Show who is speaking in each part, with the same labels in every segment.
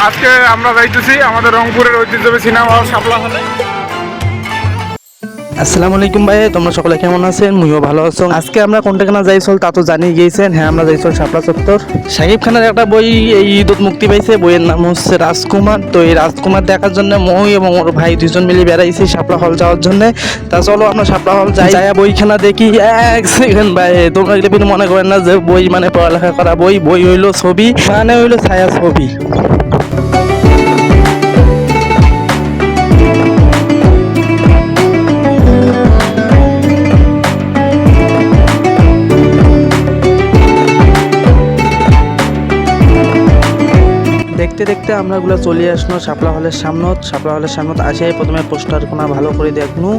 Speaker 1: আজকে আমরা যাইতেছি আমাদের রংপুরের ঐতিহ্যবাহী সিনেমা হল শাপলা হলে।
Speaker 2: আসসালামু আলাইকুম ভাই, তোমরা সকলে কেমন আছেন? মুইও ভালো আছো। আজকে আমরা কোনটা কেনা যাইছল তা তো জানিয়ে গিয়েছেন। হ্যাঁ, আমরা যাইছল শাপলা চত্বর। শাকিব খানের একটা বই এই ঈদত মুক্তি পাইছে, বইয়ের নাম হচ্ছে রাজকুমার। তো এই রাজকুমার দেখার জন্য মই এবং ওর ভাই দুজন মিলে বেড়াইছি শাপলা হল যাওয়ার জন্য। তা চলো আমরা শাপলা হল যাই, বইখানা দেখি। এক সেকেন্ড ভাই, তোমরা কিন্তু মনে করেন না যে বই মানে পড়ালেখা করা বই। বই হইলো ছবি, মানে হইলো ছায়া ছবি। দেখতে দেখতে আমরা ওগুলো চলে আসলো শাপলা হলের সামনত। শাপলা হলের সামনত আসে প্রথমে পোস্টার কোনা ভালো করে দেখনু।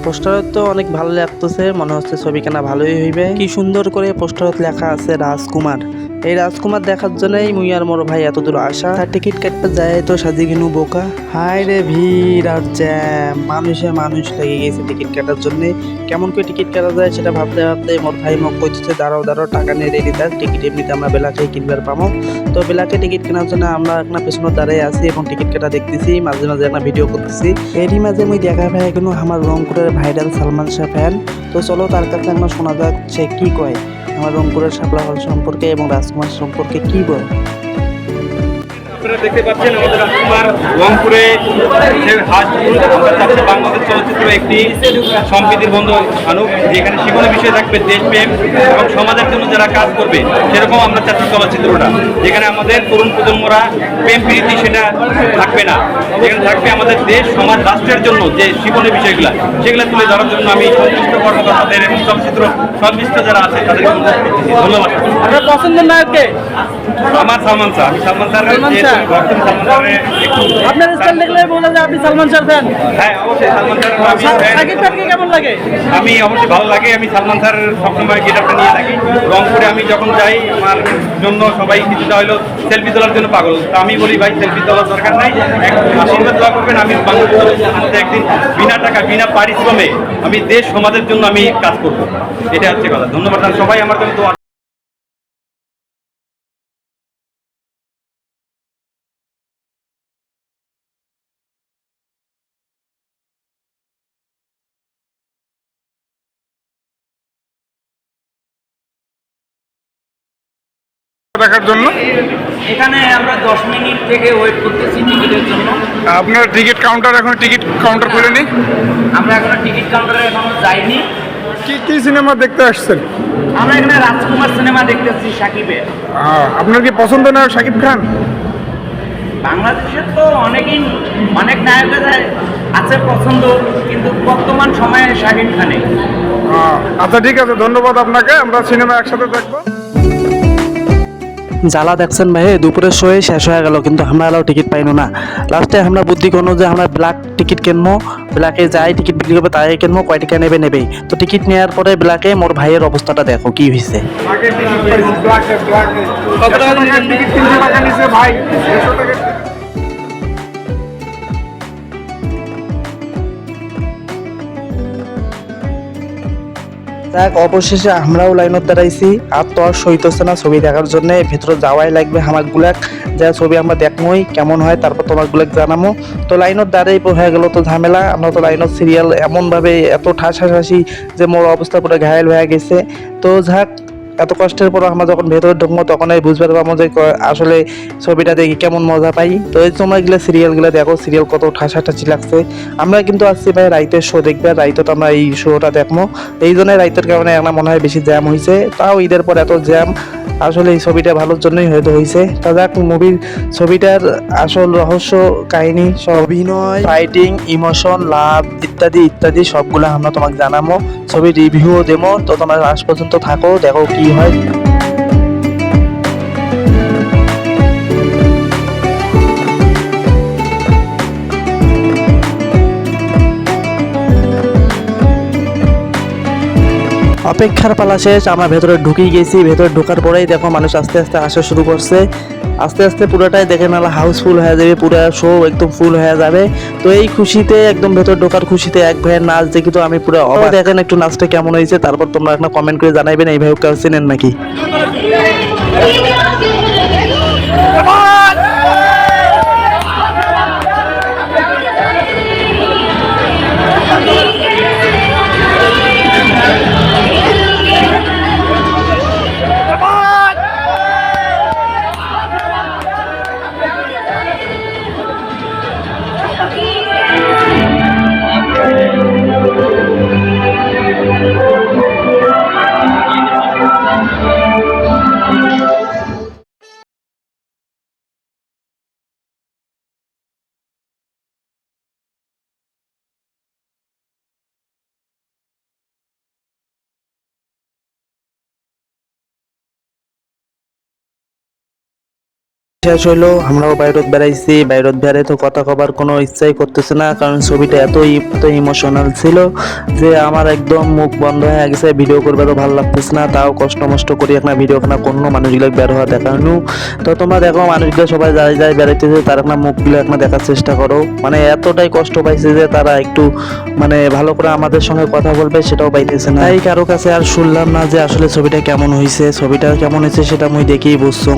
Speaker 2: পোস্টার তো অনেক ভালো লাগতেছে, মনে হচ্ছে ছবি কেনা ভালোই হইবে। কি সুন্দর করে পোস্টারত লেখা আছে রাজকুমার। এই রাজকুমার দেখার জন্যই মুই আর মোর ভাই এত দূর আসা। তার টিকিট কাটতে যায় তো সাজি কিনু বোকা। হায় রে ভিড় আর জ্যাম, মানুষ লেগে গেছে টিকিট কাটার জন্য। কেমন করে টিকিট কাটা যায় সেটা ভাবতে ভাবতে মোর ভাই মোক কইতেছে দাঁড়াও টাকা নিয়ে রেডি থাক, টিকিট এমনিতে আমরা বেলাকেই কিনবার পাবো। তো বেলাকে টিকিট কেনার জন্য আমরা একটা পেছনে দাঁড়িয়ে আছি এবং টিকিট কাটা দেখতেছি, মাঝে মাঝে একটা ভিডিও করতেছি। এরই মাঝে মুই দেখা ভাই কিন্তু আমার রংপুরের ভাইরাল সালমান শাহ ফ্যান। তো চলো তার কাছে আমরা শোনা যাক সে কি কয় আমার রংপুরের শাপলা হল সম্পর্কে এবং রাজকুমার সম্পর্কে কি বলে।
Speaker 3: আপনারা দেখতে পাচ্ছেন আমাদের রাজকুমার রংপুরে বাংলাদেশ চলচ্চিত্র একটি সম্প্রীতির বন্ধু আনুক, যেখানে জীবনের বিষয় থাকবে দেশপ্রেম এবং সমাজের জন্য যারা কাজ করবে সেরকম আমরা চাচ্ছি চলচ্চিত্রটা, যেখানে আমাদের তরুণ প্রজন্মরা প্রেম প্রীতি সেটা থাকবে না, যেখানে থাকবে আমাদের দেশ সমাজ রাষ্ট্রের জন্য যে জীবনের বিষয়গুলো সেগুলো তুলে ধরার জন্য আমি সংশ্লিষ্ট কর্মকর্তাদের এবং চলচ্চিত্র সংশ্লিষ্ট যারা আছে তাদেরকে অনুরোধ করতেছি। ধন্যবাদ।
Speaker 2: আপনার পছন্দের নায়ককে?
Speaker 3: আমার সালমান শাহ। আমি সালমান শাহ
Speaker 2: আপনার স্টাইল দেখলে বলা যায় আপনি সালমান শাহ ফ্যান।
Speaker 3: হ্যাঁ, অবশ্যই সালমান শাহ।
Speaker 2: শাকিব খানকে কেমন লাগে?
Speaker 3: আমি অবশ্যই ভালো লাগে। আমি সালমান শাহ সবসময় গেটআপটা নিয়ে থাকি। রংপুরে আমি যখন যাই আমার জন্য সবাই কিছুটা হলো সেলফি তোলার জন্য পাগল। তা আমি বলি ভাই সেলফি তোলার দরকার নাই, আশীর্বাদ দোয়া করবেন। আমি বাংলাদেশের একদিন বিনা টাকা বিনা পারিশ্রমে আমি দেশ সমাজের জন্য আমি কাজ করব, এটা হচ্ছে কথা। ধন্যবাদ সবাই আমার জন্য দোয়া।
Speaker 1: দেখার জন্য
Speaker 4: এখানে আমরা 10 মিনিট থেকে ওয়েট করতেছি টিকিটের জন্য।
Speaker 1: আপনার টিকিট কাউন্টার এখন টিকিট কাউন্টার খুলেনি?
Speaker 4: আমরা এখনো টিকিট কাউন্টারে এখনো যাইনি।
Speaker 1: কি সিনেমা দেখতে আসছেন?
Speaker 4: আমরা এখানে রাজকুমার সিনেমা দেখতেছি শাকিবের।
Speaker 1: আপনার কি পছন্দ নায়ক শাকিব খান?
Speaker 4: বাংলাদেশের তো অনেক নায়কের আছে পছন্দ, কিন্তু বর্তমান সময়ে শাকিব খানে।
Speaker 1: আচ্ছা ঠিক আছে, ধন্যবাদ আপনাকে। আমরা সিনেমা একসাথে দেখবো।
Speaker 2: জ্বালা দেখছেন ভাই, দুপুরের শোয়ে শেষ হয়ে গেল কিন্তু আমরা এলাও টিকিট পাইনো না। লাস্টে আমরা বুদ্ধি করলো যে আমরা ব্ল্যাক টিকিট কিনবো, ব্ল্যাকে যাই টিকিট বিক্রি করবে তাই কিনবো, কয় টাকা নেবেই। তো টিকিট নেওয়ার পরে ব্ল্যাকে মোর ভাইয়ের অবস্থাটা দেখো কি হয়েছে।
Speaker 1: ভাই
Speaker 2: দেখ অবশেষে আমরাও লাইনত দাঁড়াইছি। আর তো আর সইতেছে না ছবি দেখার জন্য, ভেতরে যাওয়াই লাগবে আমার গুলাক। যা ছবি আমরা দেখবোই কেমন হয়, তারপর তোমার গুলাক জানাবো। তো লাইনত দাঁড়াই হয়ে গেল তো ঝামেলা। আমরা তো লাইনত সিরিয়াল এমনভাবে এত ঠাসাঠাসি যে মোর অবস্থা পুরো ঘায়েল হয়ে গেছে। তো যাক, এত কষ্টের পর আমরা যখন ভেতরে ঢুকবো তখনই বুঝতে পারবো যে আসলে ছবিটা দেখি কেমন মজা পাই। তো এই সময়গুলো সিরিয়ালগুলো দেখো, সিরিয়াল কত ঠাসাঠাসি লাগছে। আমরা কিন্তু আসছি ভাই রাইতের শো দেখবে, রাইতে তো আমরা এই শোটা দেখবো। এই জন্য রাইতের কারণে একটা মনে হয় বেশি জ্যাম হয়েছে। তাও ঈদের পর এত জ্যাম আসলে এই ছবিটা ভালোর জন্যই হয়তো হয়েছে। তা যাক, মুভির ছবিটার আসল রহস্য কাহিনী, অভিনয়, ফাইটিং, ইমোশন, লাভ ইত্যাদি ইত্যাদি সবগুলো আমরা তোমাকে জানাবো, ছবির রিভিউও দেবো। তো তোমরা লাস্ট পর্যন্ত থাকো, দেখো কি হয়। অপেক্ষার পালা শেষ, আমরা ভেতরে ঢুকেই গেছি। ভেতরে ঢোকার পরেই দেখো মানুষ আস্তে আস্তে আসা শুরু করছে। আস্তে আস্তে পুরোটাই দেখে মেলা হাউসফুল হয়ে যাবে, পুরো শো একদম ফুল হয়ে যাবে। তো এই খুশিতে একদম ভেতর ঢোকার খুশিতে এক ভাইয়ের নাচ দেখি তো আমি পুরো অবাক। দেখেন একটু নাচটা কেমন হয়েছে, তারপর তোমরা একটা কমেন্ট করে জানাইবেন এই ভাই কেউ চেনেন নাকি। শেষ হইলো, আমরাও বাইরত বেড়াইছি। বাইরত বেড়ে তো কথা কবার কোনো ইচ্ছাই করতেছে না, কারণ ছবিটা এত ইমোশনাল ছিল যে আমার একদম মুখ বন্ধ হয়ে গেছে। ভিডিও করবারও ভালো লাগতেছে না, তাও কষ্ট মষ্ট করি একটা ভিডিও খানা কোনো মানুষগুলো বের হওয়া দেখানো। তো তোমরা দেখো মানুষগুলো সবাই যাই যাই বেড়াইতেছে, তার একটা মুখগুলো একটা দেখার চেষ্টা করো। মানে এতটাই কষ্ট পাইছে যে তারা একটু মানে ভালো করে আমাদের সঙ্গে কথা বলবে সেটাও পাইতেছে না। তাই কারো কাছে আর শুনলাম না যে আসলে ছবিটা কেমন হয়েছে। ছবিটা কেমন হয়েছে সেটা মুই দেখেই বুঝছো,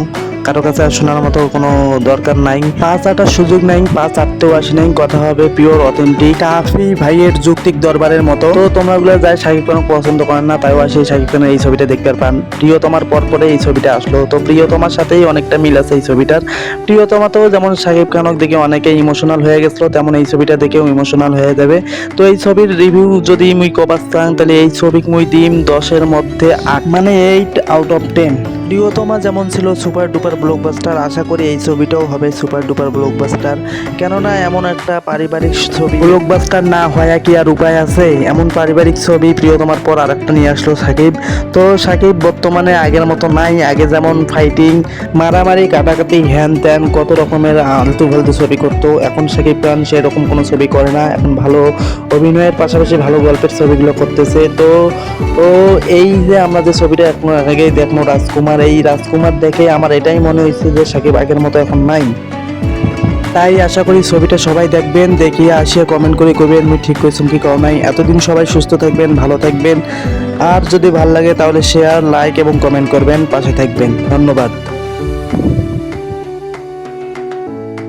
Speaker 2: কারো কাছে আর শোনার মতো কোনো দরকার নাই। পাঁচ আটার সুযোগ নাই, পাঁচ আটতেও আসি নাই। কথা হবে পিওর অথেন্টিক কাফি ভাইয়ের যৌক্তিক দরবারের মতো। তো তোমরা গুলো যাই শাকিব খানকে পছন্দ করেন না, তাইও আসে শাকিব খানের এই ছবিটা দেখতে পান। প্রিয়তমার পরে এই ছবিটা আসলো, তো প্রিয়তমার সাথেই অনেকটা মিল আছে এই ছবিটার। প্রিয়তমাতেও যেমন শাকিব খানক দেখে অনেকে ইমোশনাল হয়ে গেছিল, তেমন এই ছবিটা দেখেও ইমোশনাল হয়ে যাবে। তো এই ছবির রিভিউ যদি মুই কবার চান, তাহলে এই ছবি মুই দিম 10-এর মধ্যে 8, মানে 8 আউট অফ 10। প্রিয়তমা যেমন ছিল সুপার ডুপার ব্লকবাস্টার, আশা করি এই ছবিটাও হবে সুপার ডুপার ব্লকবাস্টার। কেননা এমন একটা পারিবারিক ছবি ব্লকবাস্টার না হয় কি আর উপায় আছে? এমন পারিবারিক ছবি প্রিয়তমার পর আরেকটা নিয়ে আসলো সাকিব। তো সাকিব বর্তমানে আগের মতো নাই। আগে যেমন ফাইটিং, মারামারি, কাটাকাটি, হ্যান ত্যান কত রকমের আলতু ফালতু ছবি করতো, এখন সাকিব খান সেরকম কোনো ছবি করে না। এখন ভালো অভিনয়ের পাশাপাশি ভালো গল্পের ছবিগুলো করতেছে। তো এই যে আমরা যে ছবিটা এখন আগেই দেখলো রাজকুমার, এই রাজকুমার দেখে আমার এটাই মনে হয়েছে যে সাকিব আগের মতো এখন নাই। তাই আশা করি ছবিটা সবাই দেখবেন, দেখিয়ে আসিয়ে কমেন্ট করে কইবেন আমি ঠিক কইছি কি কও নাই। এতদিন সবাই সুস্থ থাকবেন, ভালো থাকবেন, আর যদি ভালো লাগে তাহলে শেয়ার, লাইক এবং কমেন্ট করবেন, পাশে থাকবেন। ধন্যবাদ।